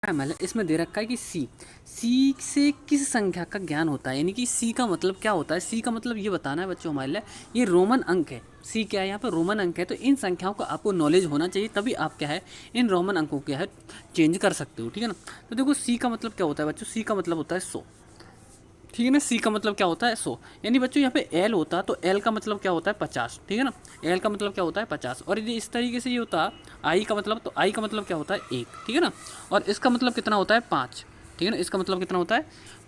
मतलब इसमें दे रखा है कि सी से किस संख्या का ज्ञान होता है, यानी कि सी का मतलब क्या होता है। सी का मतलब ये बताना है बच्चों हमारे लिए, ये रोमन अंक है। सी क्या है, यहाँ पर रोमन अंक है, तो इन संख्याओं का आपको नॉलेज होना चाहिए, तभी आप क्या है इन रोमन अंकों को क्या है चेंज कर सकते हो, ठीक है ना। तो देखो सी का मतलब क्या होता है बच्चों, सी का मतलब होता है 100, ठीक है ना। सी का मतलब क्या होता है 100, यानी बच्चों यहाँ पे एल होता तो एल का मतलब क्या होता है 50, ठीक है ना। एल का मतलब क्या होता है 50, और यदि इस तरीके से ये होता आई का मतलब, तो आई का मतलब क्या होता है 1, ठीक है ना। और इसका मतलब कितना होता है 5, ठीक है ना। इसका मतलब कितना होता है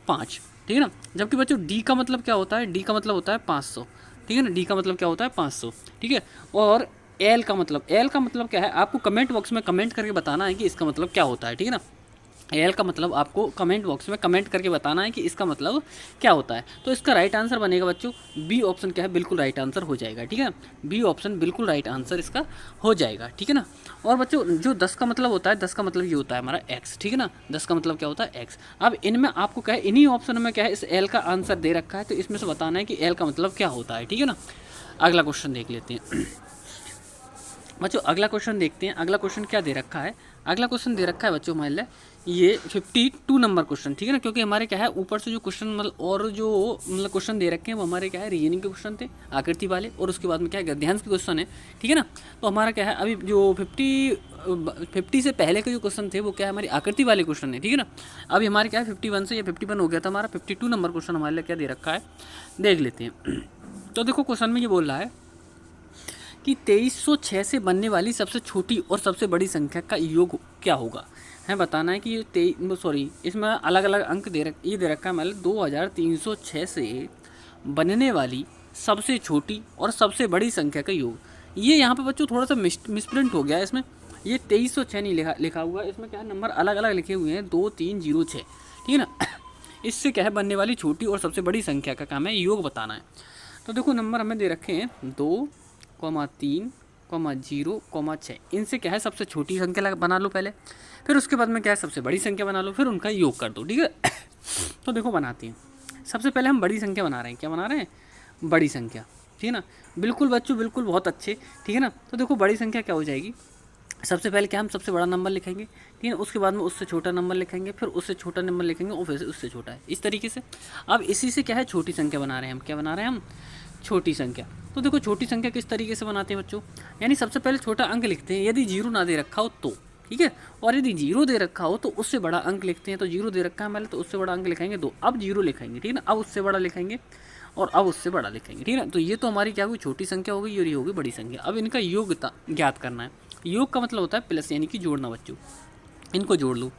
5, ठीक है ना। जबकि बच्चों डी का मतलब क्या होता है, डी का मतलब होता है 500, ठीक है ना। डी का मतलब क्या होता है 500, ठीक है। और एल का मतलब क्या है, आपको कमेंट बॉक्स में कमेंट करके बताना है कि इसका मतलब क्या होता है, ठीक है ना। एल का मतलब आपको कमेंट बॉक्स में कमेंट करके बताना है कि इसका मतलब क्या होता है। तो इसका राइट आंसर बनेगा बच्चों बी ऑप्शन, क्या है बिल्कुल राइट आंसर हो जाएगा, ठीक है ना। बी ऑप्शन बिल्कुल राइट आंसर इसका हो जाएगा, ठीक है ना। और बच्चों जो 10 का मतलब होता है, 10 का मतलब ये होता है हमारा एक्स, ठीक है ना। 10 का मतलब क्या होता है एक्स। अब इनमें आपको क्या है, इन्हीं ऑप्शन में क्या है इस एल का आंसर दे रखा है, तो इसमें से बताना है कि एल का मतलब क्या होता है, ठीक है ना। अगला क्वेश्चन देख लेते हैं बच्चों। अगला क्वेश्चन देखते हैं, अगला क्वेश्चन क्या दे रखा है। अगला क्वेश्चन दे रखा है बच्चों हमारे लिए ये 52 नंबर क्वेश्चन, ठीक है ना। क्योंकि हमारे क्या है ऊपर से जो क्वेश्चन मतलब और जो मतलब क्वेश्चन दे रखे हैं वो हमारे क्या है रीजनिंग के क्वेश्चन थे आकृति वाले, और उसके बाद में क्या है गद्यांश के क्वेश्चन है, ठीक है ना। तो हमारा क्या है अभी जो 50 से पहले के जो क्वेश्चन थे वो क्या है हमारी आकृति वाले क्वेश्चन है, ठीक है ना। अभी हमारे क्या है 51 से, या 51 हो गया था हमारा, 52 नंबर क्वेश्चन हमारे लिए क्या दे रखा है देख लेते हैं। तो देखो क्वेश्चन में ये बोल रहा है कि 2306 से बनने वाली सबसे छोटी और सबसे बड़ी संख्या का योग क्या होगा। है बताना है कि ये इसमें अलग अलग अंक ये दे रखा है मतलब 2306 से बनने वाली सबसे छोटी और सबसे बड़ी संख्या का योग। ये यहाँ पे बच्चों थोड़ा सा मिसप्रिंट हो गया है इसमें, ये 2306 नहीं लिखा हुआ है, इसमें क्या है नंबर अलग अलग लिखे हुए हैं 2306, ठीक है ना। इससे क्या है बनने वाली छोटी और सबसे बड़ी संख्या का काम है योग बताना है। तो देखो नंबर हमें दे रखे हैं 2,3,0,6, इनसे क्या है सबसे छोटी संख्या बना लो पहले, फिर उसके बाद में क्या है सबसे बड़ी संख्या बना लो, फिर उनका योग कर दो, ठीक है। तो देखो बनाते हैं, सबसे पहले हम बड़ी संख्या बना रहे हैं, क्या बना रहे हैं बड़ी संख्या, ठीक है ना। बिल्कुल बच्चों बिल्कुल बहुत अच्छे, ठीक है ना। तो देखो बड़ी संख्या क्या हो जाएगी, सबसे पहले क्या हम सबसे बड़ा नंबर लिखेंगे, ठीक है। उसके बाद में उससे छोटा नंबर लिखेंगे, फिर उससे छोटा नंबर लिखेंगे, और फिर उससे छोटा है, इस तरीके से। अब इसी से क्या है छोटी संख्या बना रहे हैं हम, क्या बना रहे हैं हम छोटी संख्या। तो देखो छोटी संख्या किस तरीके से बनाते हैं बच्चों, यानी सबसे पहले छोटा अंक लिखते हैं, यदि जीरो ना दे रखा हो तो, ठीक है। और यदि जीरो दे रखा हो तो उससे बड़ा अंक लिखते हैं, तो जीरो दे रखा है हमारे तो उससे बड़ा अंक लिखेंगे 2, अब जीरो लिखेंगे, ठीक है ना। अब उससे बड़ा लिखेंगे और अब उससे बड़ा लिखेंगे, ठीक है ना। तो ये तो हमारी क्या होगी छोटी संख्या होगी, और ये होगी बड़ी संख्या। अब इनका योग ज्ञात करना है। योग का मतलब होता है प्लस, यानी कि जोड़ना बच्चों। इनको जोड़ लो,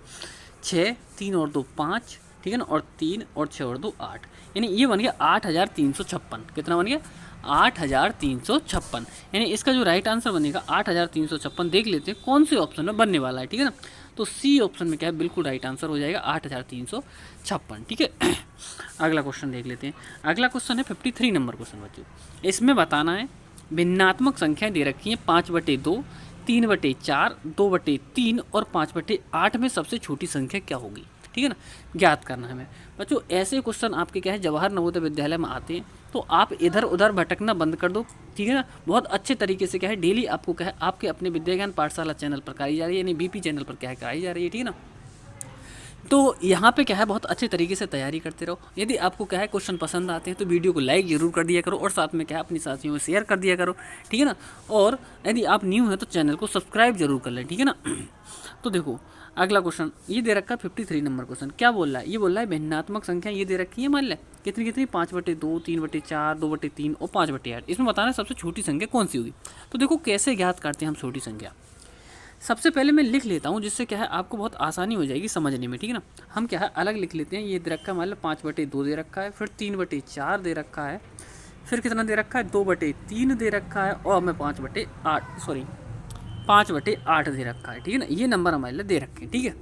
6, 3 और 2 5, ठीक है ना, और 3 और 6 और 2 8, यानी ये बन गया 8356। कितना बन गया 8356, यानी इसका जो राइट आंसर बनेगा 8356। देख लेते हैं कौन से ऑप्शन में बनने वाला है, ठीक है ना। तो सी ऑप्शन में क्या है बिल्कुल राइट आंसर हो जाएगा 8356, ठीक है। अगला क्वेश्चन देख लेते हैं। अगला क्वेश्चन है 53 नंबर क्वेश्चन बच्चों। इसमें बताना है भिन्नात्मक संख्याएं दे रखी हैं 5/2, 3/4, 2/3 और 5/8 में सबसे छोटी संख्या क्या होगी, ठीक है ना। ज्ञात करना है हमें बच्चों। ऐसे क्वेश्चन आपके क्या है जवाहर नवोदय विद्यालय में आते हैं, तो आप इधर उधर भटकना बंद कर दो, ठीक है ना। बहुत अच्छे तरीके से क्या है डेली आपको क्या है आपके अपने विद्या ज्ञान पाठशाला चैनल पर कराई जा रही है, यानी बीपी चैनल पर क्या है कराई जा रही है, ठीक है ना। तो यहाँ पे क्या है बहुत अच्छे तरीके से तैयारी करते रहो। यदि आपको क्या है क्वेश्चन पसंद आते हैं तो वीडियो को लाइक जरूर कर दिया करो, और साथ में क्या है अपनी साथियों में शेयर कर दिया करो, ठीक है ना। और यदि आप न्यू हैं तो चैनल को सब्सक्राइब जरूर कर लें, ठीक है ना। तो देखो अगला क्वेश्चन ये दे रखा है 53 नंबर क्वेश्चन। क्या बोल रहा है, ये बोल रहा है भिन्नात्मक संख्या ये दे रखी है मान लें कितनी कितनी 5/2, 3/4, 2/3 और 5/8। इसमें बताना है सबसे छोटी संख्या कौन सी होगी। तो देखो कैसे ज्ञात करते हैं हम छोटी संख्या। सबसे पहले मैं लिख लेता हूँ, जिससे क्या है आपको बहुत आसानी हो जाएगी समझने में, ठीक है ना। हम क्या है अलग लिख लेते हैं। ये दे रखा है मान लो 5/2 दे रखा है, फिर 3/4 दे रखा है, फिर कितना दे रखा है 2/3 दे रखा है, और हमें 5/8 दे रखा है, ठीक है ना। ये नंबर हमारे लिए दे रखे हैं, ठीक है।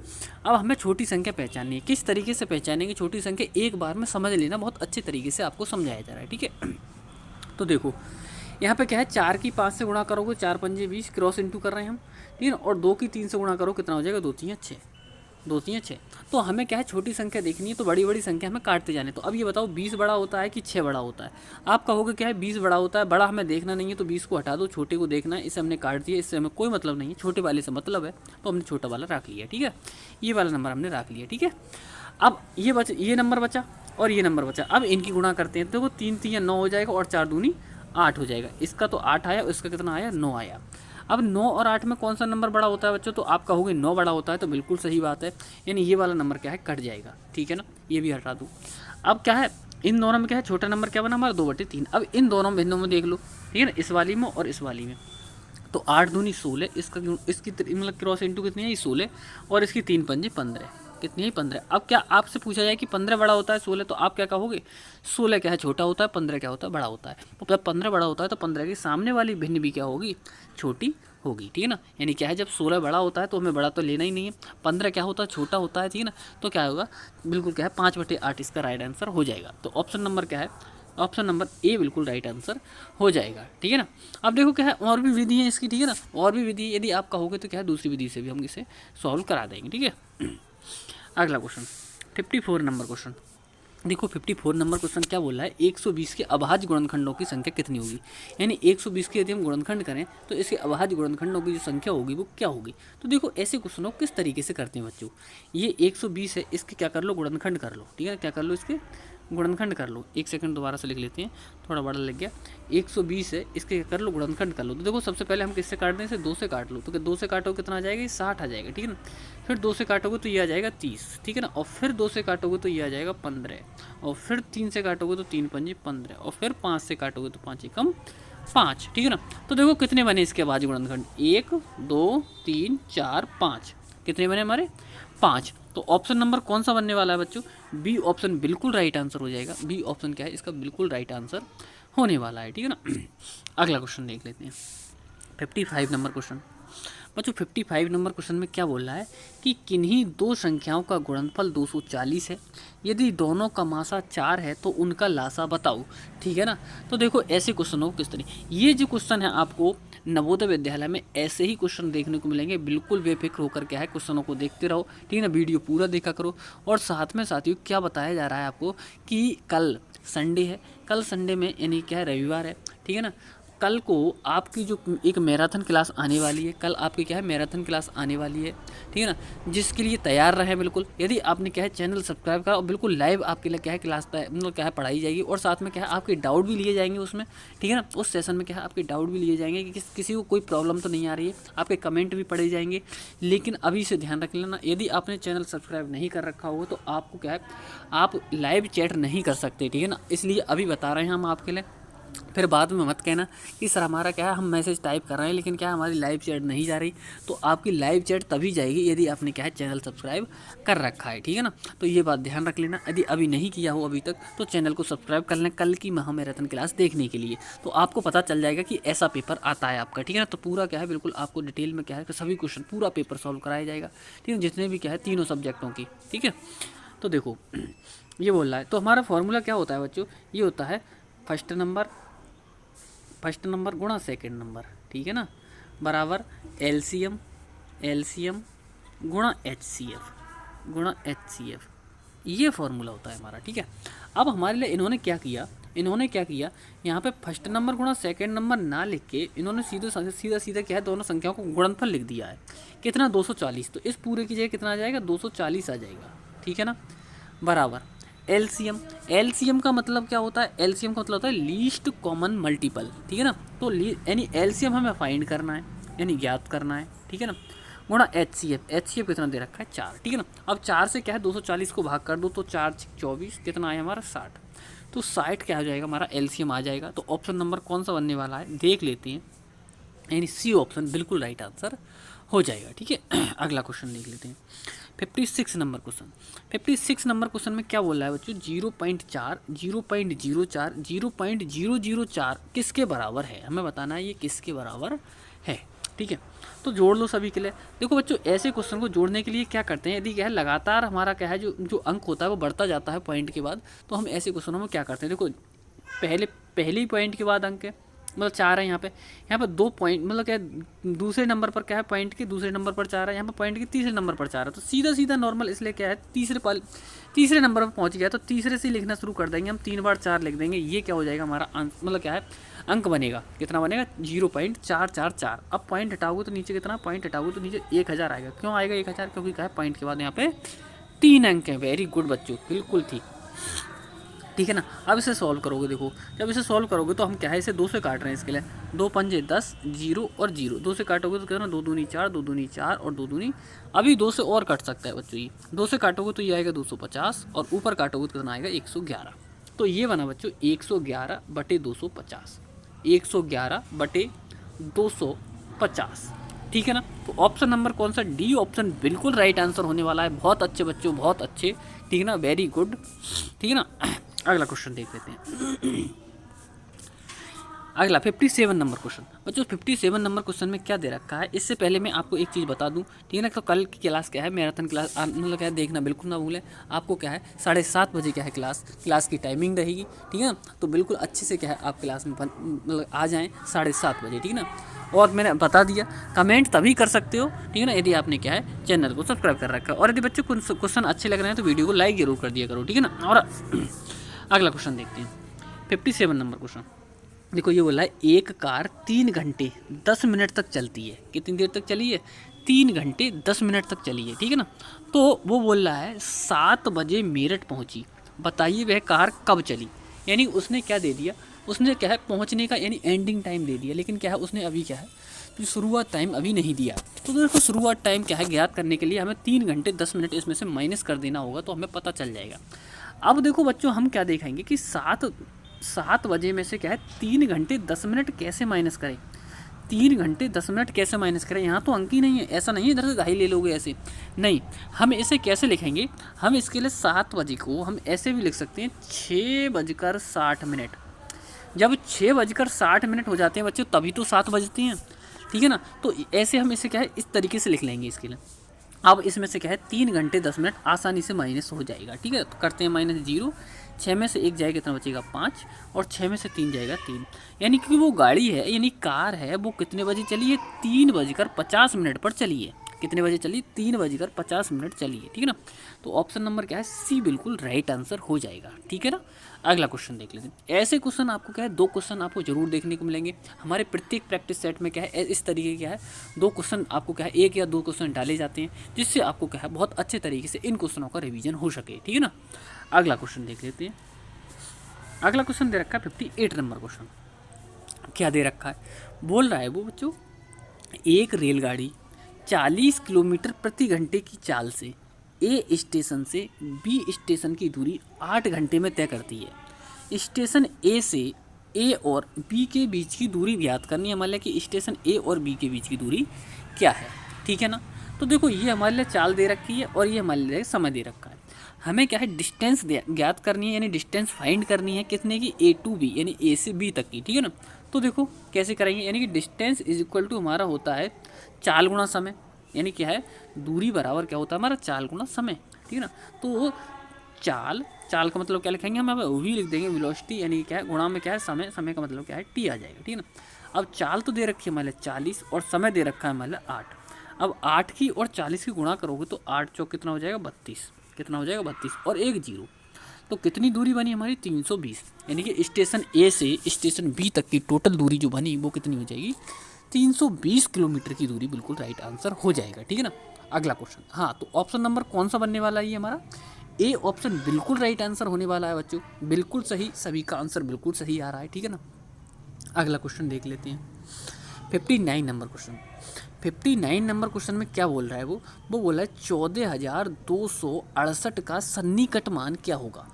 अब हमें छोटी संख्या पहचाननी है। किस तरीके से पहचानेंगे छोटी संख्या, एक बार में समझ लेना, बहुत अच्छे तरीके से आपको समझाया जा रहा है, ठीक है। तो देखो यहाँ पे क्या है 4 की 5 से गुणा करोगे 4 पंजे 20, क्रॉस इंटू कर रहे हैं हम, ठीक है ना। और 2 की 3 से गुणा करो कितना हो जाएगा 2 3 6, 2 3 6। तो हमें क्या है छोटी संख्या देखनी है, तो बड़ी बड़ी संख्या हमें काटते जाने। तो अब ये बताओ 20 बड़ा होता है कि 6 बड़ा होता है? आप कहोगे क्या है 20 बड़ा होता है, बड़ा हमें देखना नहीं है तो 20 को हटा दो, छोटे को देखना है, इसे हमने काट दिया, इससे हमें कोई मतलब नहीं है, छोटे वाले से मतलब है, तो हमने छोटा वाला रख लिया। ठीक है, ये वाला नंबर हमने रख लिया। ठीक है, अब ये नंबर बचा और ये नंबर बचा। अब इनकी गुणा करते हैं, देखो 3 3 9 हो जाएगा और 4 दूनी 8 हो जाएगा। इसका तो 8 आया, इसका कितना आया 9 आया। अब 9 और 8 में कौन सा नंबर बड़ा होता है बच्चों? तो आप कहोगे 9 बड़ा होता है, तो बिल्कुल सही बात है, यानी ये वाला नंबर क्या है कट जाएगा। ठीक है ना, ये भी हटा दूँ। अब क्या है इन दोनों में क्या है छोटा नंबर क्या बना हमारा 2/3। अब इन दोनों भिन्नों में देख लो, ठीक है ना, इस वाली में और इस वाली में। तो 8 दूनी 16, इसकी मतलब क्रॉस इंटू कितनी है 16 और इसकी 3 पंजे 15, कितनी है 15। अब क्या आपसे पूछा जाए कि 15 बड़ा होता है 16, तो आप क्या कहोगे 16 क्या है छोटा होता है, 15 क्या होता है बड़ा होता है। तो जब 15 बड़ा होता है तो 15 के सामने वाली भिन्न भी क्या होगी छोटी होगी। ठीक है ना, यानी क्या है जब 16 बड़ा होता है तो हमें बड़ा तो लेना ही नहीं है, 15 क्या होता है छोटा होता है। ठीक है ना, तो क्या होगा बिल्कुल क्या है 5/8 इसका राइट आंसर हो जाएगा। तो ऑप्शन नंबर क्या है, ऑप्शन नंबर ए बिल्कुल राइट आंसर हो जाएगा। ठीक है ना, अब देखो क्या है और भी विधि है इसकी। ठीक है ना, और भी विधि यदि आप कहोगे तो क्या है दूसरी विधि से भी हम इसे सॉल्व करा देंगे। ठीक है, अगला क्वेश्चन 54 नंबर क्वेश्चन। देखो 54 नंबर क्वेश्चन क्या बोल रहा है, 120 के अभाज्य गुणनखंडों की संख्या कितनी होगी। यानी 120 के यदि हम गुणनखंड करें तो इसके अभाज्य गुणनखंडों की जो संख्या होगी वो क्या होगी। तो देखो ऐसे क्वेश्चनों को किस तरीके से करते हैं बच्चों, ये 120 है, इसके क्या कर लो गुणनखंड कर लो। ठीक है, क्या कर लो इसके गुणनखंड कर लो। एक सेकंड दोबारा से लिख लेते हैं, थोड़ा बड़ा लग गया। 120 है, इसके कर लो गुणनखंड कर लो। तो देखो सबसे पहले हम किससे काट दें, इसे 2 से काट लो। तो 2 से काटोगे कितना आ जाएगा 60 आ जाएगा। ठीक है ना, फिर 2 से काटोगे तो ये आ जाएगा 30। ठीक है ना, और फिर 2 से काटोगे तो ये आ जाएगा 15, और फिर 3 से काटोगे तो 3 पंजे 15, और फिर 5 से काटोगे तो 5 एकम 5। ठीक है ना, तो देखो कितने बने इसके अभाज्य गुणनखंड 1 2 3 4 5, कितने बने हमारे 5। तो ऑप्शन नंबर कौन सा बनने वाला है बच्चों, बी ऑप्शन बिल्कुल राइट आंसर हो जाएगा। बी ऑप्शन क्या है इसका बिल्कुल राइट आंसर होने वाला है। ठीक है ना, अगला क्वेश्चन देख लेते हैं 55 नंबर क्वेश्चन। बच्चों 55 नंबर क्वेश्चन में क्या बोल रहा है कि किन्हीं दो संख्याओं का गुणनफल 240 है, यदि दोनों का मासा 4 है तो उनका लासा बताओ। ठीक है ना, तो देखो ऐसे क्वेश्चनों को किस तरह, ये जो क्वेश्चन है आपको नवोदय विद्यालय में ऐसे ही क्वेश्चन देखने को मिलेंगे। बिल्कुल बेफिक्र होकर क्या है क्वेश्चनों को देखते रहो। ठीक है ना, वीडियो पूरा देखा करो। और साथ में साथियों क्या बताया जा रहा है आपको कि कल संडे है, कल संडे में यानी क्या है रविवार है। ठीक है ना, कल को आपकी जो एक मैराथन क्लास आने वाली है, कल आपकी क्या है मैराथन क्लास आने वाली है। ठीक है ना, जिसके लिए तैयार रहें बिल्कुल। यदि आपने क्या है चैनल सब्सक्राइब करा और बिल्कुल लाइव आपके लिए क्या है क्लास मतलब क्या है पढ़ाई जाएगी, और साथ में क्या है आपके डाउट भी लिए जाएंगे उसमें। ठीक है ना, उस सेशन में क्या है आपके डाउट भी लिए जाएंगे कि किसी को कोई प्रॉब्लम तो नहीं आ रही है, आपके कमेंट भी पढ़े जाएंगे। लेकिन अभी से ध्यान रख लेना, यदि आपने चैनल सब्सक्राइब नहीं कर रखा होगा तो आपको क्या है आप लाइव चैट नहीं कर सकते। ठीक है ना, इसलिए अभी बता रहे हैं हम आपके लिए, फिर बाद में मत कहना कि सर हमारा क्या है हम मैसेज टाइप कर रहे हैं लेकिन क्या हमारी लाइव चैट नहीं जा रही। तो आपकी लाइव चैट तभी जाएगी यदि आपने क्या है चैनल सब्सक्राइब कर रखा है। ठीक है ना, तो ये बात ध्यान रख लेना। यदि अभी नहीं किया हो अभी तक तो चैनल को सब्सक्राइब कर लें कल की महामैराथन क्लास देखने के लिए, तो आपको पता चल जाएगा कि ऐसा पेपर आता है आपका। ठीक है ना, तो पूरा क्या है बिल्कुल आपको डिटेल में क्या है सभी क्वेश्चन पूरा पेपर सॉल्व कराया जाएगा। ठीक है, जितने भी क्या है तीनों सब्जेक्टों की। ठीक है, तो देखो ये बोल रहा है, तो हमारा फॉर्मूला क्या होता है बच्चों, ये होता है फर्स्ट नंबर गुणा सेकंड नंबर। ठीक है ना, बराबर एलसीएम गुणा एचसीएफ, ये फॉर्मूला होता है हमारा। ठीक है, अब हमारे लिए इन्होंने क्या किया यहाँ पे फर्स्ट नंबर गुणा सेकंड नंबर ना लिख के इन्होंने सीधा क्या है दोनों संख्याओं को गुणनफल लिख दिया है। कितना 240, तो इस पूरे की जगह कितना आ जाएगा 240 आ जाएगा। ठीक है ना, बराबर एलसीएम का मतलब क्या होता है, एलसीएम का मतलब होता है लीस्ट कॉमन मल्टीपल। ठीक है ना, तो यानी एलसीएम हमें फाइंड करना है यानी ज्ञात करना है। ठीक है ना, गुणा एचसीएफ कितना दे रखा है 4। ठीक है ना, अब 4 से क्या है 240 को भाग कर दो तो 4 24, कितना आया हमारा 60। तो 60 क्या हो जाएगा हमारा एलसीएम आ जाएगा। तो ऑप्शन नंबर कौन सा बनने वाला है देख लेते हैं, यानी सी ऑप्शन बिल्कुल राइट आंसर हो जाएगा। ठीक है, अगला क्वेश्चन देख लेते हैं 56 नंबर क्वेश्चन में क्या बोल रहा है बच्चों 0.004 किसके बराबर है, हमें बताना है ये किसके बराबर है। ठीक है, तो जोड़ लो सभी के लिए। देखो बच्चों ऐसे क्वेश्चन को जोड़ने के लिए क्या करते हैं, यदि क्या है लगातार हमारा क्या है जो अंक होता है वो बढ़ता जाता है पॉइंट के बाद, तो हम ऐसे क्वेश्चनों में क्या करते हैं, देखो पहले ही पॉइंट के बाद अंक है, मतलब 4 है यहाँ पे 2 पॉइंट मतलब क्या है, दूसरे नंबर पर क्या है, पॉइंट के दूसरे नंबर पर 4 है, यहाँ पे पॉइंट के तीसरे नंबर पर 4 है, तो सीधा सीधा नॉर्मल इसलिए क्या है तीसरे नंबर पर पहुँच गया, तो तीसरे से लिखना शुरू कर देंगे हम, 3 बार 4 लिख देंगे, ये क्या हो जाएगा हमारा मतलब क्या है अंक बनेगा, कितना बनेगा 0.444। अब पॉइंट हटाओगे तो नीचे कितना, पॉइंट हटाओगे तो नीचे 1000 आएगा। क्यों आएगा 1000, क्योंकि क्या है पॉइंट के बाद यहाँ पे 3 अंक हैं। वेरी गुड बच्चों, बिल्कुल ठीक है ना। अब इसे सॉल्व करोगे, देखो जब इसे सॉल्व करोगे तो हम क्या है इसे 2 से काट रहे हैं, इसके लिए 2 पंजे 10, 0 और 0, 2 से काटोगे तो क्या ना 2 दूनी 4, 2 दूनी 4 और 2 दूनी, अभी 2 से और कट सकता है बच्चों, ये 2 से काटोगे तो ये आएगा 250 और ऊपर काटोगे तो कितना आएगा 111। तो ये बना बच्चों 111/250, 111/250, ठीक है ना। तो ऑप्शन नंबर कौन सा, डी ऑप्शन बिल्कुल राइट आंसर होने वाला है। बहुत अच्छे बच्चों, बहुत अच्छे, ठीक है ना, वेरी गुड, ठीक है ना। अगला क्वेश्चन देख लेते हैं। अगला 57 नंबर क्वेश्चन बच्चों। 57 नंबर क्वेश्चन में क्या दे रखा है, इससे पहले मैं आपको एक चीज़ बता दूं, ठीक है ना। तो कल की क्लास क्या है, मैराथन क्लास, मतलब क्या है देखना बिल्कुल ना भूलें। आपको क्या है 7:30 बजे क्या है क्लास की टाइमिंग रहेगी, ठीक है ना। तो बिल्कुल अच्छे से क्या है आप क्लास में मतलब आ जाएँ 7:30 बजे, ठीक है ना। और मैंने बता दिया, कमेंट तभी कर सकते हो, ठीक है ना, यदि आपने क्या है चैनल को सब्सक्राइब कर रखा है, और यदि बच्चों क्वेश्चन अच्छे लग रहे हैं तो वीडियो को लाइक जरूर कर दिया करो, ठीक है ना। और अगला क्वेश्चन देखते हैं 57 नंबर क्वेश्चन। देखो ये बोला है एक कार 3 घंटे 10 मिनट तक चलती है। कितनी देर तक चली है, 3 घंटे 10 मिनट तक चली है, ठीक है ना। तो वो बोल रहा है 7 बजे मेरठ पहुंची, बताइए वह कार कब चली। यानी उसने क्या दे दिया, उसने क्या है पहुंचने का यानी एंडिंग टाइम दे दिया, लेकिन क्या है उसने अभी क्या है तो शुरुआत टाइम अभी नहीं दिया। तो देखो शुरुआत टाइम क्या है ज्ञात करने के लिए हमें 3 घंटे 10 मिनट इसमें से माइनस कर देना होगा, तो हमें पता चल जाएगा। अब देखो बच्चों हम क्या देखेंगे कि 7 बजे में से क्या है 3 घंटे 10 मिनट कैसे माइनस करें, 3 घंटे 10 मिनट कैसे माइनस करें। यहाँ तो अंक ही नहीं है, ऐसा नहीं है इधर से दहाई ले लोगे ऐसे नहीं। हम इसे कैसे लिखेंगे, हम इसके लिए 7 बजे को हम ऐसे भी लिख सकते हैं 6:60। जब 6:60 हो जाते हैं बच्चों तभी तो 7 बजते हैं, ठीक है ना। तो ऐसे हम इसे क्या है इस तरीके से लिख लेंगे इसके लिए। अब इसमें से क्या है 3 घंटे 10 मिनट आसानी से माइनस हो जाएगा, ठीक है। तो करते हैं -0, 6 में से 1 जाएगा कितना बचेगा 5, और 6 में से 3 जाएगा 3। यानी कि वो गाड़ी है यानी कार है वो कितने बजे चली है, 3:50 पर चली है। कितने बजे चली, 3:50 चली है, ठीक है ना। तो ऑप्शन नंबर क्या है सी बिल्कुल राइट आंसर हो जाएगा, ठीक है ना। अगला क्वेश्चन देख लेते हैं। ऐसे क्वेश्चन आपको क्या है 2 क्वेश्चन आपको जरूर देखने को मिलेंगे हमारे प्रत्येक प्रैक्टिस सेट में। क्या है इस तरीके क्या है 2 क्वेश्चन आपको क्या है 1 या 2 क्वेश्चन डाले जाते हैं, जिससे आपको क्या है बहुत अच्छे तरीके से इन क्वेश्चनों का रिवीजन हो सके, ठीक है ना। अगला क्वेश्चन देख लेते हैं। अगला क्वेश्चन दे रखा है 58 नंबर क्वेश्चन। क्या दे रखा है, बोल रहा है वो बच्चों एक रेलगाड़ी 40 किलोमीटर प्रति घंटे की चाल से ए स्टेशन से बी स्टेशन की दूरी 8 घंटे में तय करती है। स्टेशन ए से ए और बी के बीच की दूरी ज्ञात करनी है। मान लिया कि स्टेशन ए और बी के बीच की दूरी क्या है, ठीक है ना। तो देखो ये हमारे लिए चाल दे रखी है और ये हमारे लिए समय दे रखा है। हमें क्या है डिस्टेंस ज्ञात करनी है, यानी डिस्टेंस फाइंड करनी है कितने की, ए टू बी यानी ए से बी तक की, ठीक है ना। तो देखो कैसे करेंगे, यानी कि डिस्टेंस इज इक्वल टू हमारा होता है चाल गुणा समय, यानी क्या है दूरी बराबर क्या होता है हमारा चाल गुणा समय, ठीक है ना। तो चाल का मतलब क्या लिखेंगे हम, वही लिख देंगे वेलोसिटी, यानी क्या है गुणा में क्या है समय, समय का मतलब क्या है टी आ जाएगा, ठीक है ना। अब चाल तो दे रखी है हमारे 40 और समय दे रखा है हमारे 8। अब 8 की और 40 की गुणा करोगे तो 8 चौक कितना हो जाएगा 32, कितना हो जाएगा 32 और 1 0। तो कितनी दूरी बनी हमारी 320, यानी कि स्टेशन ए से स्टेशन बी तक की टोटल दूरी जो बनी वो कितनी हो जाएगी 320 किलोमीटर की दूरी बिल्कुल राइट आंसर हो जाएगा, ठीक है ना। अगला क्वेश्चन, हाँ तो ऑप्शन नंबर कौन सा बनने वाला है ये हमारा ए ऑप्शन बिल्कुल राइट आंसर होने वाला है बच्चों, बिल्कुल सही, सभी का आंसर बिल्कुल सही आ रहा है, ठीक है ना। अगला क्वेश्चन देख लेते हैं 59 नंबर क्वेश्चन। 59 नंबर क्वेश्चन में क्या बोल रहा है वो बोल रहा है 14,268 का सन्निकट मान क्या होगा।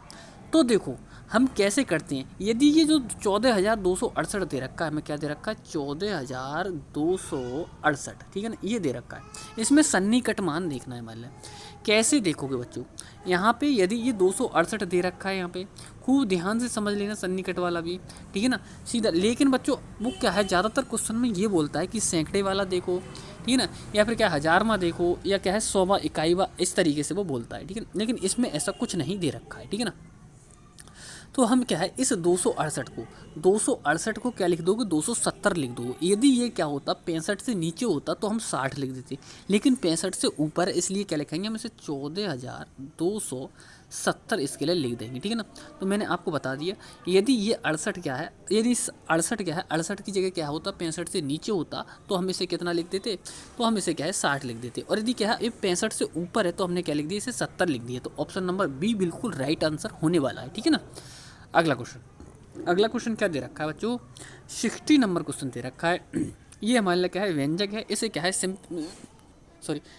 तो देखो हम कैसे करते हैं, यदि ये जो 14,268 दे रखा है, हमें क्या दे रखा है 14,268, ठीक है ना, ये दे रखा है। इसमें सन्निकट मान देखना है। मान कैसे देखोगे बच्चों, यहाँ पे यदि ये 268 दे रखा है, यहाँ पे खूब ध्यान से समझ लेना सन्निकट वाला भी, ठीक है ना, सीधा। लेकिन बच्चों वो क्या है ज़्यादातर क्वेश्चन में ये बोलता है कि सैकड़े वाला देखो, ठीक है ना, या फिर क्या हज़ारवा देखो, या क्या है 100वां इकाईवा, इस तरीके से वो बोलता है, ठीक है। लेकिन इसमें ऐसा कुछ नहीं दे रखा है, ठीक है ना। तो हम क्या है इस 268 को क्या लिख दोगे, 270 लिख दोगे। यदि ये क्या होता 65 से नीचे होता तो हम 60 लिख देते, लेकिन 65 से ऊपर है इसलिए क्या लिखेंगे हम इसे 14,270 इसके लिए लिख देंगे, ठीक है ना। तो मैंने आपको बता दिया यदि ये 68 क्या है, यदि 68 क्या है, 68 की जगह क्या होता 65 से नीचे होता तो हम इसे कितना लिख देते, तो हम इसे क्या है 60 लिख देते। और यदि क्या है ये 65 से ऊपर है तो हमने क्या लिख दिया, इसे 70 लिख दिया। तो ऑप्शन नंबर बी बिल्कुल राइट आंसर होने वाला है, ठीक है ना। अगला क्वेश्चन क्या दे रखा है बच्चों, 60 नंबर क्वेश्चन दे रखा है। ये हमारे लिए क्या है व्यंजक है, इसे क्या है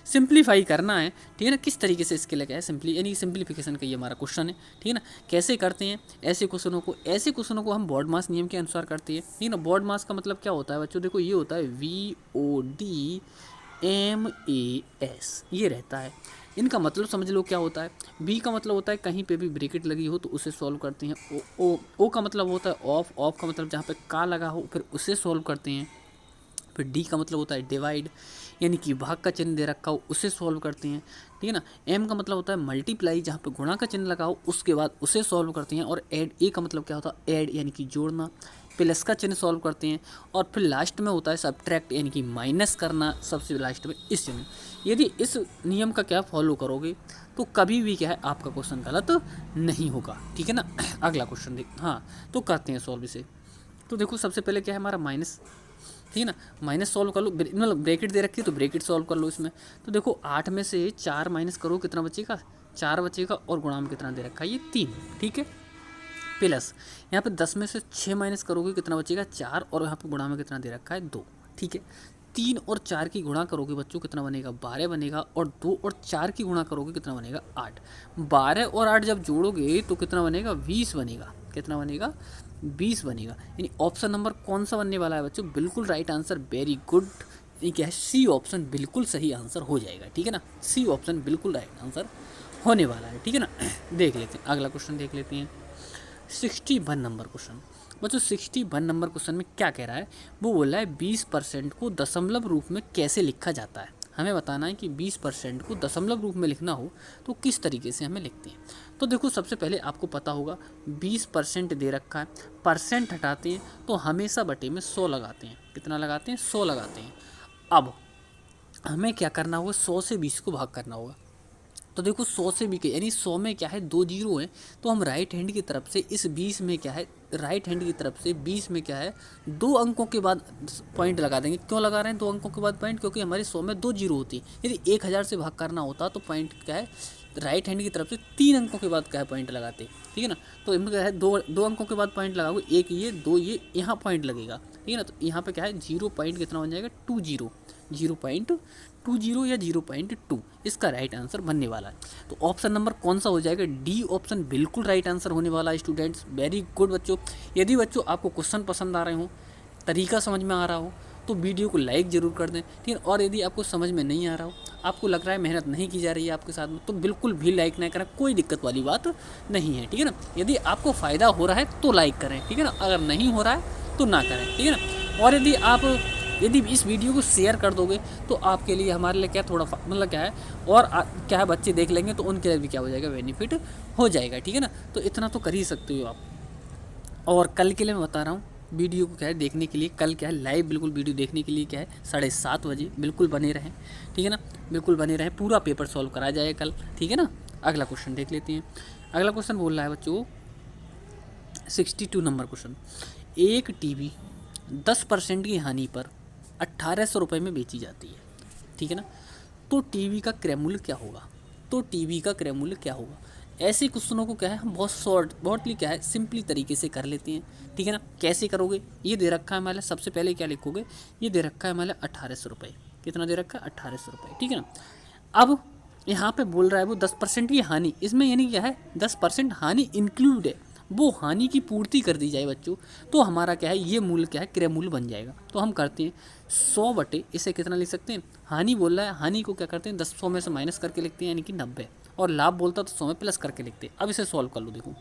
सिंप्लीफाई करना है, ठीक है ना। किस तरीके से इसके लिए क्या है यानी सिंप्लीफिकेशन का ये हमारा क्वेश्चन है, ठीक है ना। कैसे करते हैं ऐसे क्वेश्चनों को हम बॉड मास नियम के अनुसार करते हैं, ठीक है ना। बॉड मास का मतलब क्या होता है बच्चों, देखो ये होता है VODMAS, ये रहता है। इनका मतलब समझ लो क्या होता है, बी का मतलब होता है कहीं पे भी ब्रैकेट लगी हो तो उसे सॉल्व करते हैं। ओ का मतलब होता है ऑफ का मतलब जहाँ पे का लगा हो फिर उसे सॉल्व करते हैं। फिर डी का मतलब होता है डिवाइड, यानी कि भाग का चिन्ह दे रखा हो उसे सॉल्व करते हैं, ठीक है ना। एम का मतलब होता है मल्टीप्लाई, जहाँ पे गुणा का चिन्ह लगा हो उसके बाद उसे सॉल्व करते हैं। और ऐड, ए का मतलब क्या होता है ऐड यानी कि जोड़ना, प्लस का चिन्ह सॉल्व करते हैं। और फिर लास्ट में होता है सब्ट्रैक्ट यानी कि माइनस करना, सबसे लास्ट में इस चिन्ह। यदि इस नियम का क्या फॉलो करोगे तो कभी भी क्या है आपका क्वेश्चन गलत नहीं होगा, ठीक है ना। अगला क्वेश्चन देख, हाँ तो करते हैं सॉल्व इसे। तो देखो सबसे पहले क्या है हमारा माइनस, ठीक है ना, माइनस सॉल्व कर लो, मतलब ब्रैकेट दे रखी है तो ब्रैकेट सॉल्व कर लो इसमें। तो देखो 8 में से 4 माइनस करो कितना बचेगा, 4 बचेगा। और गुणा में कितना दे रखा है ये 3, ठीक है। प्लस यहाँ पे 10 में से 6 माइनस करोगे कितना बचेगा 4, और यहाँ पे गुणा में कितना दे रखा है 2, ठीक है। 3 और 4 की गुणा करोगे बच्चों कितना बनेगा 12 बनेगा। और 2 और 4 की गुणा करोगे कितना बनेगा 8। 12 और 8 जब जोड़ोगे तो कितना बनेगा 20 बनेगा, कितना बनेगा 20 बनेगा। यानी ऑप्शन नंबर कौन सा बनने वाला है बच्चों, बिल्कुल राइट आंसर, वेरी गुड। ये क्या है सी ऑप्शन बिल्कुल सही आंसर हो जाएगा, ठीक है ना। सी ऑप्शन बिल्कुल राइट आंसर होने वाला है, ठीक है ना। देख लेते हैं अगला क्वेश्चन, देख लेते हैं 61 नंबर क्वेश्चन। बच्चों 61 नंबर क्वेश्चन में क्या कह रहा है, वो बोल रहा है 20% को दशमलव रूप में कैसे लिखा जाता है। हमें बताना है कि 20% को दशमलव रूप में लिखना हो तो किस तरीके से हमें लिखते हैं। तो देखो सबसे पहले आपको पता होगा 20% दे रखा है, परसेंट हटाते हैं तो हमेशा बटे में 100 लगाते हैं। कितना लगाते हैं 100 लगाते हैं। अब हमें क्या करना होगा 100 से 20 को भाग करना होगा। तो देखो 100 से भी यानी 100 में क्या है 2 जीरो है, तो हम राइट हैंड की तरफ से इस 20 में क्या है, राइट हैंड की तरफ से 20 में क्या है 2 अंकों के बाद पॉइंट लगा देंगे। क्यों लगा रहे हैं 2 अंकों के बाद पॉइंट, क्योंकि हमारे 100 में 2 जीरो होती है। यदि 1000 से भाग करना होता तो पॉइंट क्या है राइट हैंड की तरफ से 3 अंकों के बाद क्या है पॉइंट लगाते, ठीक है ना। तो इनमें क्या है 2 अंकों के बाद पॉइंट लगाओगे, एक ये 2 ये, यहाँ पॉइंट लगेगा, ठीक है ना। तो यहाँ पे क्या है 0 पॉइंट कितना बन जाएगा 20, 0.20 या 0.2 इसका राइट आंसर बनने वाला है। तो ऑप्शन नंबर कौन सा हो जाएगा, डी ऑप्शन बिल्कुल राइट आंसर होने वाला है स्टूडेंट्स, वेरी गुड बच्चों। यदि बच्चों आपको क्वेश्चन पसंद आ रहे हो, तरीका समझ में आ रहा हो तो वीडियो को लाइक ज़रूर कर दें, ठीक है। और यदि आपको समझ में नहीं आ रहा हो, आपको लग रहा है मेहनत नहीं की जा रही है आपके साथ में, तो बिल्कुल भी लाइक ना करें, कोई दिक्कत वाली बात नहीं है, ठीक है ना। यदि आपको फ़ायदा हो रहा है तो लाइक करें, ठीक है ना। अगर नहीं हो रहा है तो ना करें, ठीक है ना। और यदि इस वीडियो को शेयर कर दोगे तो आपके लिए हमारे लिए क्या थोड़ा मतलब क्या है, और क्या है बच्चे देख लेंगे तो उनके लिए भी क्या हो जाएगा बेनिफिट हो जाएगा, ठीक है ना। तो इतना तो कर ही सकते हो आप। और कल के लिए मैं बता रहा हूँ वीडियो को क्या है देखने के लिए, कल क्या है लाइव बिल्कुल वीडियो देखने के लिए क्या है 7:30 बजे बिल्कुल बने रहें, ठीक है ना। बिल्कुल बने रहें, पूरा पेपर सॉल्व कराया जाएगा कल, ठीक है ना। अगला क्वेश्चन देख लेते हैं। अगला क्वेश्चन बोल रहा है बच्चों 62 नंबर क्वेश्चन, एक टीवी 10% की हानि पर 1800 रुपये में बेची जाती है, ठीक है ना। तो टीवी का क्रय मूल्य क्या होगा, ऐसे क्वेश्चनों को क्या है हम बहुत क्या है सिंपली तरीके से कर लेते हैं, ठीक है ना। कैसे करोगे, ये दे रखा है हमारे, सबसे पहले क्या लिखोगे, ये दे रखा है हमारे 1800 रुपये, कितना दे रखा है 1800 रुपये, ठीक है ना। अब यहाँ पे बोल रहा है वो 10% की हानि, इसमें यानी क्या है 10% हानि इंक्लूड है, वो हानि की पूर्ति कर दी जाए बच्चों, तो हमारा क्या है ये मूल्य क्या है क्रय मूल्य बन जाएगा। तो हम करते हैं 100 बटे इसे कितना लिख सकते हैं, हानि बोल रहा है, हानि को क्या करते हैं 100 में से माइनस करके लिखते हैं यानी कि 90, और लाभ बोलता तो 100 में प्लस करके लिखते हैं। अब इसे सॉल्व कर लो, देखो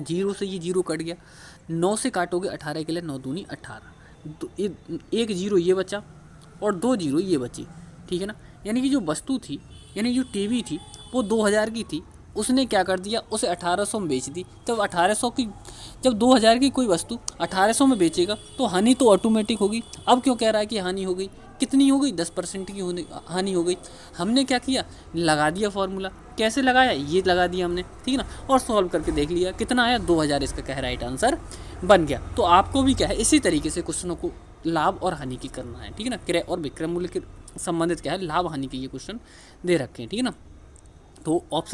0 से ये 0 कट गया, 9 से काटोगे 18 के लिए 9 दूनी 18, तो एक 0 ये बचा और 2 0 ये बची, ठीक है ना। यानी कि जो वस्तु थी यानी जो टीवी थी वो 2000 की थी, उसने क्या कर दिया, उसे 1800 में बेच दी। तब 1800 की, जब 2000 की कोई वस्तु 1800 में बेचेगा तो हानि तो ऑटोमेटिक होगी। अब क्यों कह रहा है कि हानि हो गई, कितनी हो गई, 10% की हानि हो गई। हमने क्या किया, लगा दिया फॉर्मूला। कैसे लगाया, ये लगा दिया हमने, ठीक है ना, और सॉल्व करके देख लिया कितना आया, 2000 इसका क्या है राइट आंसर बन गया। तो आपको भी क्या है इसी तरीके से क्वेश्चनों को लाभ और हानि की करना है, ठीक है ना। क्रय और विक्रय मूल्य के संबंधित क्या है, लाभ हानि के ये क्वेश्चन दे रखे हैं, ठीक है ना। तो ऑप्शन